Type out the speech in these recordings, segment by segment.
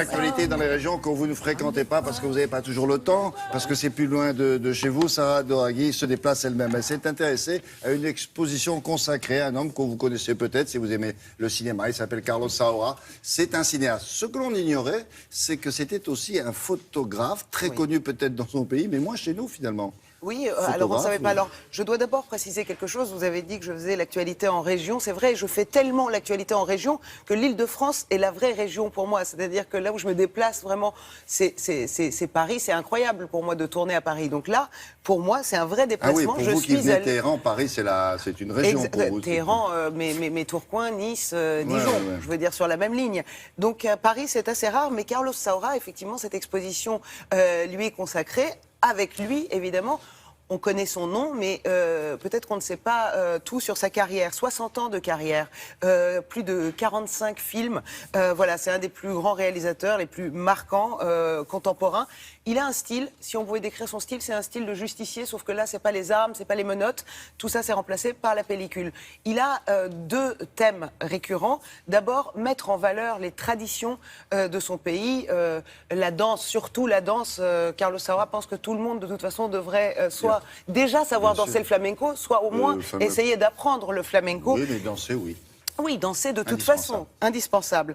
L'actualité dans les régions que vous ne fréquentez pas parce que vous n'avez pas toujours le temps, parce que c'est plus loin de chez vous, Sarah Doraghi se déplace elle-même. Elle s'est intéressée à une exposition consacrée à un homme que vous connaissez peut-être si vous aimez le cinéma. Il s'appelle Carlos Saura. C'est un cinéaste. Ce que l'on ignorait, c'est que c'était aussi un photographe, très connu peut-être dans son pays, mais moins chez nous finalement. Oui, alors on ne savait pas. Alors, je dois d'abord préciser quelque chose. Vous avez dit que je faisais l'actualité en région. C'est vrai, je fais tellement l'actualité en région que l'Île-de-France est la vraie région pour moi. C'est-à-dire que là où je me déplace vraiment, c'est Paris. C'est incroyable pour moi de tourner à Paris. Donc là, pour moi, c'est un vrai déplacement. Ah oui, pour vous qui venez de Téhéran, Paris, c'est une région pour vous. Téhéran, mais Tourcoing, Nice, Dijon, je veux dire sur la même ligne. Donc Paris, c'est assez rare. Mais Carlos Saura, effectivement, cette exposition lui est consacrée. Avec lui, évidemment, on connaît son nom, mais peut-être qu'on ne sait pas tout sur sa carrière. 60 ans de carrière, plus de 45 films. Voilà, c'est un des plus grands réalisateurs, les plus marquants contemporains. Il a un style, si on pouvait décrire son style, c'est un style de justicier, sauf que là, c'est pas les armes, c'est pas les menottes. Tout ça, c'est remplacé par la pellicule. Il a deux thèmes récurrents. D'abord, mettre en valeur les traditions de son pays, la danse, surtout la danse. Carlos Saura pense que tout le monde, de toute façon, devrait soit déjà savoir danser le flamenco, soit au moins essayer d'apprendre le flamenco. Oui, mais danser, oui. Oui, danser de toute façon, indispensable.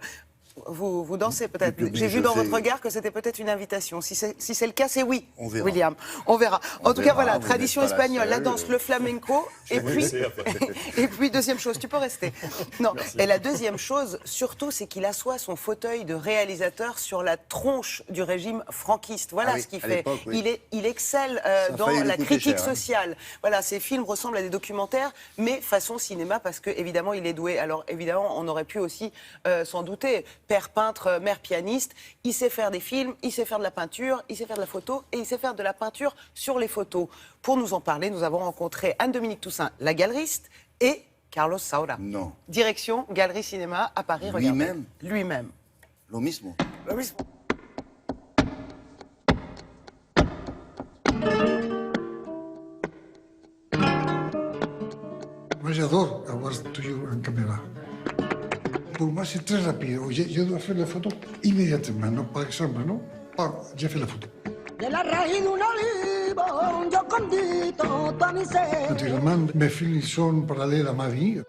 Vous dansez peut-être. J'ai vu dans votre regard que c'était peut-être une invitation. Si c'est le cas, c'est oui, William. On verra. En tout cas, voilà, tradition espagnole, la danse, le flamenco. Et puis, deuxième chose, tu peux rester. Non. Merci. Et la deuxième chose, surtout, c'est qu'il assoit son fauteuil de réalisateur sur la tronche du régime franquiste. Voilà ce qu'il fait. Il excelle dans la critique sociale. Voilà, ses films ressemblent à des documentaires, mais façon cinéma, parce que évidemment, il est doué. Alors, évidemment, on aurait pu aussi s'en douter. Père peintre, mère pianiste, il sait faire des films, il sait faire de la peinture, il sait faire de la photo et il sait faire de la peinture sur les photos. Pour nous en parler, nous avons rencontré Anne-Dominique Toussaint, la galeriste, et Carlos Saura. Non. Direction Galerie Cinéma à Paris. Lui-même. Lui-même. Lo mismo. Lo mismo. Moi, j'adore avoir toujours en caméra. Pour moi, c'est très rapide. Je dois faire la photo immédiatement. Non, par exemple, non, j'ai fait la photo. Naturellement, mes films sont parallèles à ma vie.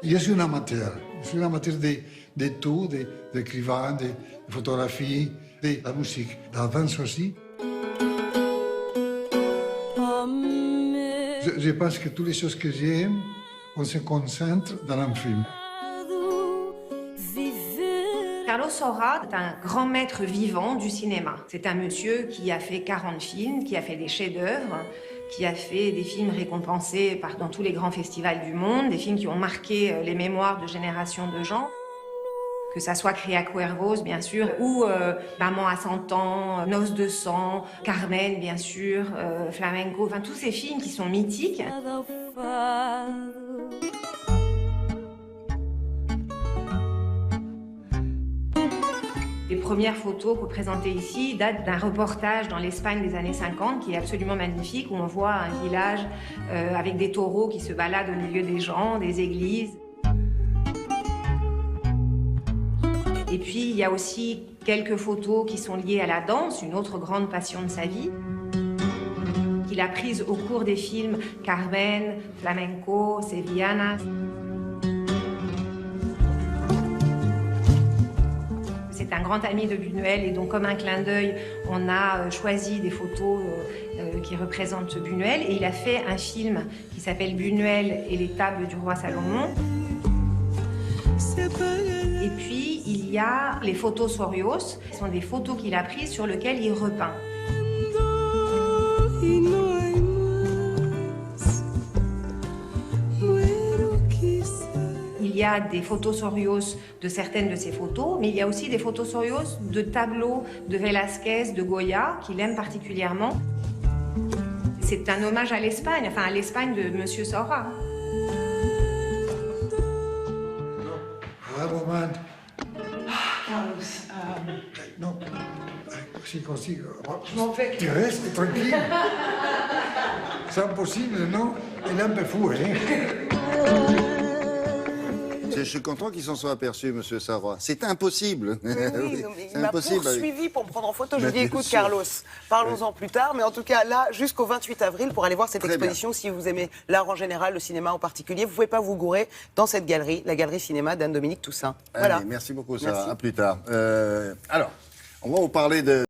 Je suis un amateur. Je suis un amateur de tout, d'écrivain, de photographie, de la musique, de la danse aussi. Je pense que toutes les choses que j'aime, on se concentre dans un film. Carlos Saura est un grand maître vivant du cinéma. C'est un monsieur qui a fait 40 films, qui a fait des chefs-d'œuvre, qui a fait des films récompensés dans tous les grands festivals du monde, des films qui ont marqué les mémoires de générations de gens. Que ça soit Cria Cuervos, bien sûr, ou Maman à 100 ans, Noces de sang, Carmen, bien sûr, Flamenco, enfin tous ces films qui sont mythiques. Les premières photos représentées ici datent d'un reportage dans l'Espagne des années 50 qui est absolument magnifique, où on voit un village avec des taureaux qui se baladent au milieu des gens, des églises. Et puis, il y a aussi quelques photos qui sont liées à la danse, une autre grande passion de sa vie, qu'il a prise au cours des films Carmen, Flamenco, Sevillanas. C'est un grand ami de Buñuel et donc, comme un clin d'œil, on a choisi des photos qui représentent Buñuel. Et il a fait un film qui s'appelle Buñuel et les tables du roi Salomon. Et puis, il y a les photos Sorios. Ce sont des photos qu'il a prises sur lesquelles il repeint. Il y a des photos Sorios de certaines de ses photos, mais il y a aussi des photos Sorios de tableaux de Velázquez, de Goya, qu'il aime particulièrement. C'est un hommage à l'Espagne, enfin à l'Espagne de Monsieur Saura. Bravo, man. Carlos, Non, si consigo. je m'en vais. Tu restes tranquille. C'est impossible, non? Il est un peu fou, hein? C'est je suis content qu'ils s'en soient aperçus, monsieur Sarrois. C'est impossible. Oui, Oui, non, mais c'est il m'a impossible. poursuivi pour me prendre en photo. Je Mais lui ai dit, bien écoute, sûr. Carlos, parlons-en plus tard. Mais en tout cas, là, jusqu'au 28 avril, pour aller voir cette Très bien. exposition, si vous aimez l'art en général, le cinéma en particulier, vous ne pouvez pas vous gourer dans cette galerie, la galerie cinéma d'Anne-Dominique Toussaint. Voilà. Allez, merci beaucoup, Sarah. Merci. À plus tard. Alors, on va vous parler de...